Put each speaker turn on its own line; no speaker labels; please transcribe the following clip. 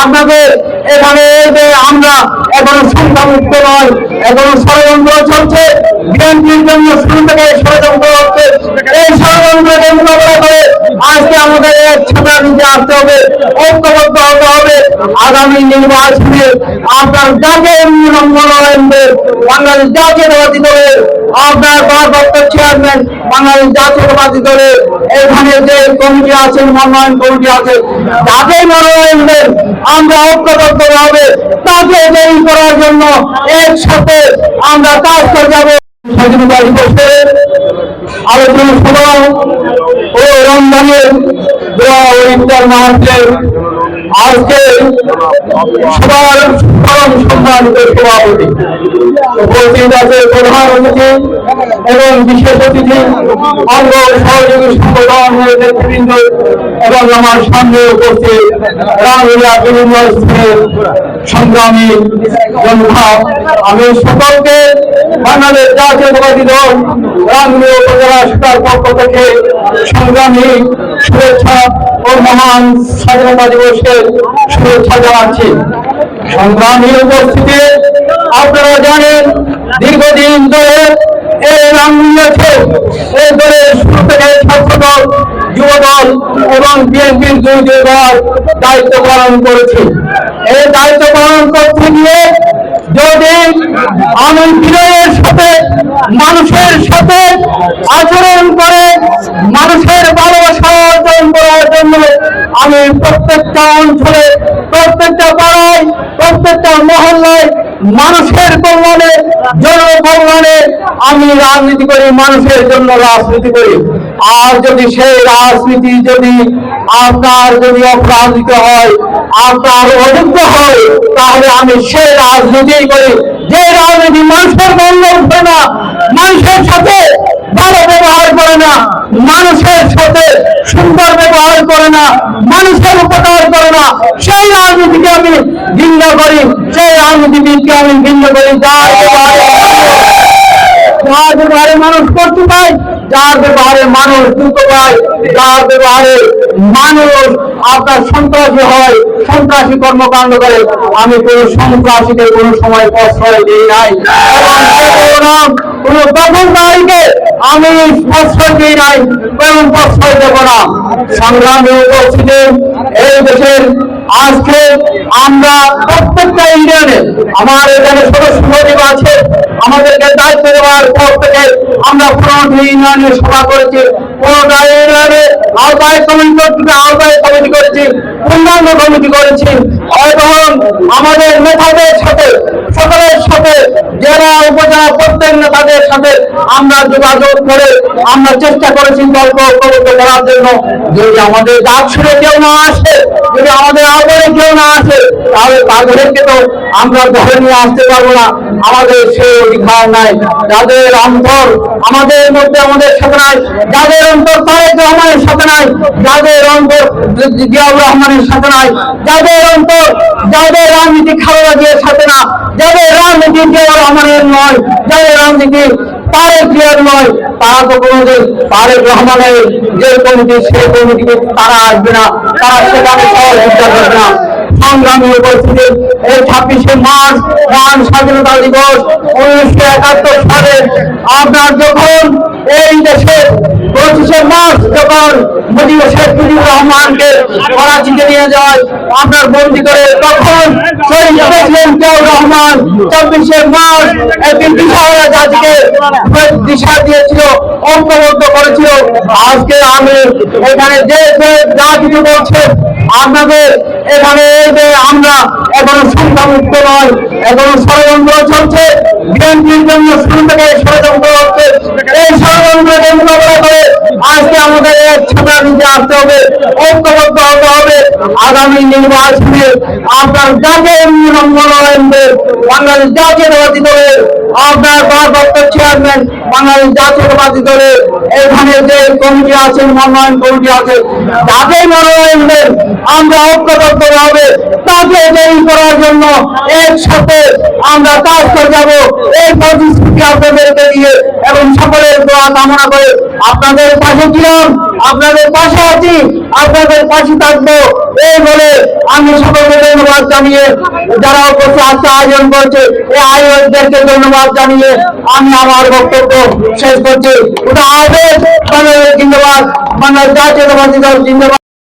আপনাদের এখানে যে আমরা এখনো সংখ্যামুক্ত নয়, এখনো ষড়যন্ত্র চলছে, বিএনপির জন্য শুরু থেকে ষড়যন্ত্র হচ্ছে। এই ষড়যন্ত্রকে মোকাবেলা করে আজকে আমাদের এক ছাত্র নিতে আসতে হবে, ঐক্যবদ্ধ হতে হবে। আগামী নির্বাচনে আপনার জাতীয় মনোনয়ন দেন বাংলাদেশ জাতীয়তাবাদী দলের আপনার ভারপ্রাপ্ত চেয়ারম্যান বাংলাদেশ জাতীয়তাবাদী দলের এখানে যে কমিটি আছে, মনোনয়ন কমিটি আছে, তাদের মনোনয়ন দেন। আমরা ঐক্যবদ্ধ হবে তাকে দেরি করার জন্য একসাথে আমরা কাজ করে যাবো। স্বাধীনতা দিবসে আলোচনা সভা ও রমজানের দোয়া ও ইফতার মাহফিলের আজকে সবার পরম সম্মানিত সভাপতি উপস্থিত আছে প্রধান অতিথি এবং বিশেষ অতিথি অঙ্গ সহযোগী সংগঠন নেতৃবৃন্দ এবং আমার সামনে উপস্থিত রাঙ্গুনিয়া বিভিন্ন স্থানের সংগ্রামী জনতা। আমি সকলকে বাংলাদেশ জাতীয়তাবাদী দল রাঙ্গুনিয়া উপজেলা শাখার পক্ষ থেকে সংগ্রামী শুভেচ্ছা ও মহান স্বাধীনতা দিবসের শুভেচ্ছা জানাচ্ছি। সংগ্রামী উপস্থিতি, আপনারা জানেন দীর্ঘদিন ধরে এই রাঙ্গুনিয়াতে এই দলের শুরু থেকে ছাত্রদল, যুবদল এবং বিএনপির দুই দল দায়িত্ব পালন করেছে। এই দায়িত্ব পালন করতে গিয়ে যদি আমি বিনয়ের সাথে মানুষের সাথে আচরণ করে মানুষের ভালোবাসা অর্জন করার জন্য আমি প্রত্যেকটা অঞ্চলে, প্রত্যেকটা পাড়ায়, প্রত্যেকটা মহল্লায় মানুষের কল্যাণে, জনকল্যাণে আমি রাজনীতি করি, মানুষের জন্য রাজনীতি করি। আর যদি সেই রাজনীতি যদি আপনার যদি অপরাজিত হয়, আপনার অযোগ্য হয়, তাহলে আমি সেই রাজনীতি করি যে রাজনীতি মানুষের মূল্য উঠে না, মানুষের সাথে ভালো ব্যবহার করে না, মানুষের সাথে সুন্দর ব্যবহার করে না, মানুষের উপকার করে না, সেই রাজনীতিকে আমি ঘৃণা করি, সেই রাজনীতিবিদকে আমি ঘৃণা করি যার ব্যবহারে মানুষ কষ্ট পায়, যার ব্যবহারে মানুষ দুঃখ পায়, যার ব্যবহারে মানুষ আপনার সন্ত্রাসী হয়, সন্ত্রাসী কর্মকাণ্ড করে। আমি কোন সন্ত্রাসীকে কোন সময় প্রশ্রয় দিই নাই এবং কোন দখলদারীকে আমি প্রশ্রয় দিই নাই এবং প্রশ্রয় দেব না। সংগ্রামী উপস্থিতি, এই দেশের আজকে আমরা প্রত্যেকটা ইউনিয়নে, আমার এখানে সদস্য সচিব আছে, আমাদেরকে দায়িত্ব দেওয়ার পর থেকে আমরা 15টি ইউনিয়নের সভা করেছি, 15টা ইউনিয়নে আহ্বায়ক কমিটি করেছি, পূর্ণাঙ্গ কমিটি করেছি এবং আমাদের নেতাদের সাথে, সকলের সাথে, জেলা উপজেলা প্রত্যেক নেতাদের সাথে আমরা যোগাযোগ করে আমরা চেষ্টা করেছি গল্প ঐক্যবদ্ধ করার জন্য। যদি আমাদের ডাক শুনে কেউ না আসে, যদি আমাদের আহ্বানে কেউ না আসে, তাহলে তাদেরকে তো আমরা ধরে নিয়ে আসতে পারবো না, আমাদের সেই অধিকার নাই। যাদের অন্তর আমাদের মধ্যে আমাদের সাথে নাই, যাদের অন্তর তারেক রহমানের সাথে নাই, যাদের অন্তর জিয়াউর রহমানের সাথে নাই, যাদের অন্তর, যাদের রাজনীতি খালেদা জিয়ার সাথে না, যাদের রাজনীতি জিয়াউর রহমানের নয়, যাদের রাজনীতি তারেক জিয়ার নয়, তারা তো কোনোদিন তারেক রহমানের যে কমিটি, সেই কমিটিকে তারা আসবে না, তারা সেখানে সহযোগিতা করবে না। সংগ্রামী উপস্থিতি, এই 26শে মার্চ মহান স্বাধীনতা দিবস 1971 সালে আপনার যখন এই দেশে 25শে মার্চ যখন শেখ মুজিবুর রহমানকে করাচিতে নিয়ে যায়, আপনার বন্দী করে, তখন শহীদ প্রেসিডেন্ট জিয়াউর রহমান 24শে মার্চ একদিন দিশাহারা জাতিকে দিশা দিয়েছিল, ঐক্যবদ্ধ করেছিল। আজকে আমি এখানে যে যা কিছু বলছে আপনাদের এখানে যে আমরা এখনো সংখ্যামুক্ত নয়, এখনো ষড়যন্ত্র চলছে, বিএনপির জন্য শুরু থেকে ষড়যন্ত্র হচ্ছে। এই ষড়যন্ত্রকে মোকাবেলা করে আজকে আমাদের এক ছাত্র নিতে আসতে হবে, ঐক্যবদ্ধ হতে হবে। আগামী নির্বাচনে আপনার জাতীয় মনোনয়ন দেন বাংলাদেশ জাতীয়তাবাদী দলের আপনার ভারপ্রাপ্ত চেয়ারম্যান বাংলাদেশ জাতীয়তাবাদী দলের এখানে যে কমিটি আছে, মনোনয়ন কমিটি আছে, তাদের মনোনয়ন দেন। আমরা ঐক্যবদ্ধ হবে তাকে দেরি করার জন্য একসাথে আমরা কাজ করে যাবো। এই প্রতিশ্রুতি আপনাদেরকে দিয়ে এবং সকলের দোয়া কামনা করে আপনাদের পাশে ছিলাম, আপনাদের পাশে আছি। আপনাদের পাশে থাকবো এই বলে আমি সকলকে ধন্যবাদ জানিয়ে যারা উপস্থিত আজকে আয়োজন করছে এই আয়োজকদেরকে ধন্যবাদ জানিয়ে আমি আমার বক্তব্য শেষ করছি। বাংলাদেশ জিন্দাবাদ, বাংলাদেশ জাতীয়তাবাদী দল জিন্দাবাদ।